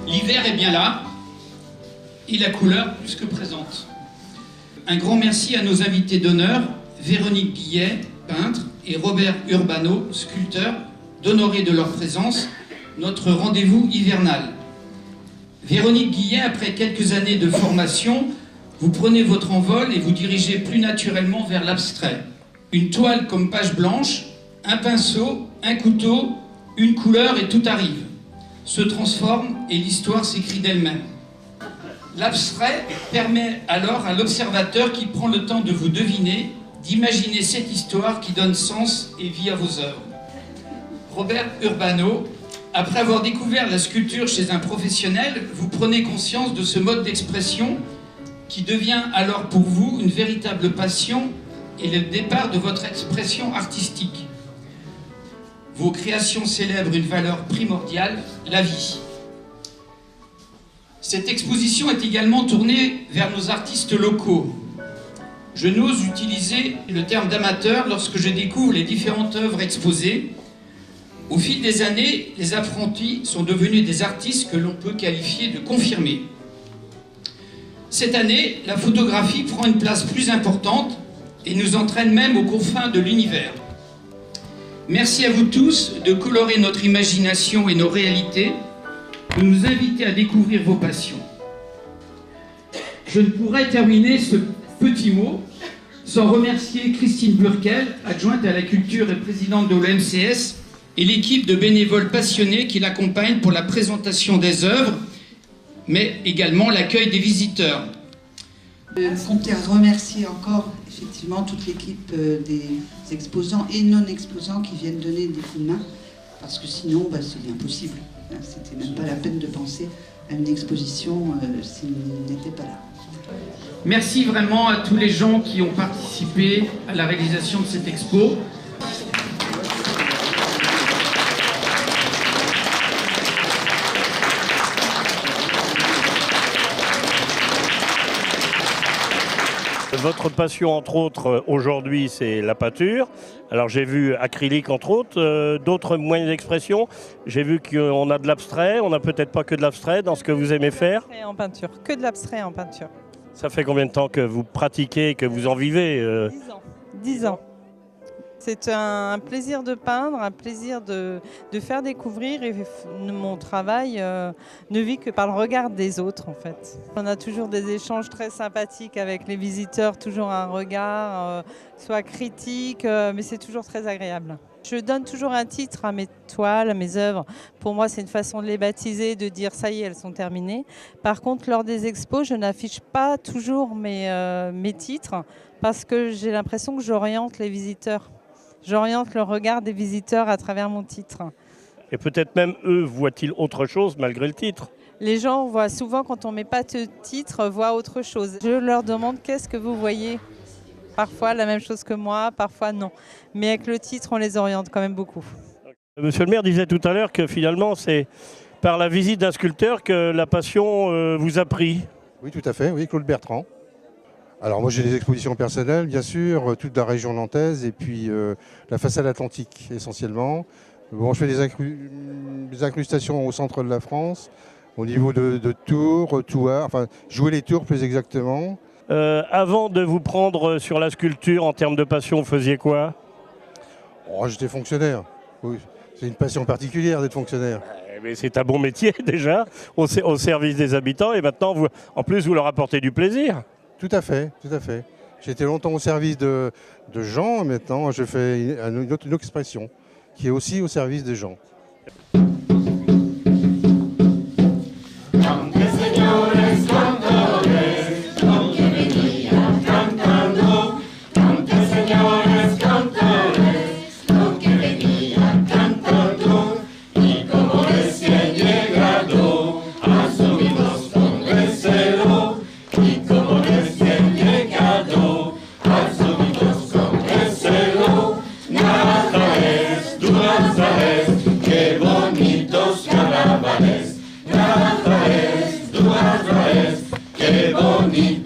L'hiver est bien là, et la couleur plus que présente. Un grand merci à nos invités d'honneur, Véronique Guillet, peintre, et Robert Urbano, sculpteur, d'honorer de leur présence notre rendez-vous hivernal. Véronique Guillet, après quelques années de formation, vous prenez votre envol et vous dirigez plus naturellement vers l'abstrait. Une toile comme page blanche, un pinceau, un couteau, une couleur et tout arrive, se transforme et l'histoire s'écrit d'elle-même. L'abstrait permet alors à l'observateur qui prend le temps de vous deviner, d'imaginer cette histoire qui donne sens et vie à vos œuvres. Robert Urbano, après avoir découvert la sculpture chez un professionnel, vous prenez conscience de ce mode d'expression qui devient alors pour vous une véritable passion et le départ de votre expression artistique. Vos créations célèbrent une valeur primordiale, la vie. Cette exposition est également tournée vers nos artistes locaux. Je n'ose utiliser le terme d'amateur lorsque je découvre les différentes œuvres exposées. Au fil des années, les apprentis sont devenus des artistes que l'on peut qualifier de confirmés. Cette année, la photographie prend une place plus importante et nous entraîne même aux confins de l'univers. Merci à vous tous de colorer notre imagination et nos réalités, de nous inviter à découvrir vos passions. Je ne pourrais terminer ce petit mot sans remercier Christine Burkel, adjointe à la culture et présidente de l'OMCS, et l'équipe de bénévoles passionnés qui l'accompagnent pour la présentation des œuvres, mais également l'accueil des visiteurs. Je comptais remercier encore effectivement toute l'équipe des exposants et non-exposants qui viennent donner des coups de main, parce que sinon c'est impossible. C'était même pas la peine de penser à une exposition s'ils n'étaient pas là. Merci vraiment à tous les gens qui ont participé à la réalisation de cette expo. Votre passion, entre autres, aujourd'hui, c'est la peinture. Alors j'ai vu acrylique, entre autres, d'autres moyens d'expression. J'ai vu qu'on a de l'abstrait, on n'a peut-être pas que de l'abstrait dans ce que vous aimez faire. En peinture, que de l'abstrait en peinture. Ça fait combien de temps que vous pratiquez, que vous en vivez 10 ans. 10 ans. C'est un plaisir de peindre, un plaisir de faire découvrir, et mon travail ne vit que par le regard des autres en fait. On a toujours des échanges très sympathiques avec les visiteurs, toujours un regard soit critique, mais c'est toujours très agréable. Je donne toujours un titre à mes toiles, à mes œuvres. Pour moi, c'est une façon de les baptiser, de dire ça y est, elles sont terminées. Par contre, lors des expos, je n'affiche pas toujours mes titres parce que j'ai l'impression que j'oriente les visiteurs. J'oriente le regard des visiteurs à travers mon titre. Et peut-être même eux voient-ils autre chose malgré le titre? Les gens voient souvent, quand on ne met pas de titre, voient autre chose. Je leur demande qu'est-ce que vous voyez. Parfois la même chose que moi, parfois non. Mais avec le titre, on les oriente quand même beaucoup. Monsieur le maire disait tout à l'heure que finalement c'est par la visite d'un sculpteur que la passion vous a pris. Oui, tout à fait, oui, Claude Bertrand. Alors moi j'ai des expositions personnelles, bien sûr, toute la région nantaise et puis la façade atlantique essentiellement. Bon, je fais des incrustations au centre de la France, au niveau de Tours, Thouars, enfin jouer les tours plus exactement. Avant de vous prendre sur la sculpture en termes de passion, vous faisiez quoi? Oh, j'étais fonctionnaire, oui. C'est une passion particulière d'être fonctionnaire. Mais c'est un bon métier déjà, au service des habitants, et maintenant en plus vous leur apportez du plaisir. Tout à fait, tout à fait. J'ai été longtemps au service de gens, maintenant je fais une autre expression qui est aussi au service des gens. Qué bonito.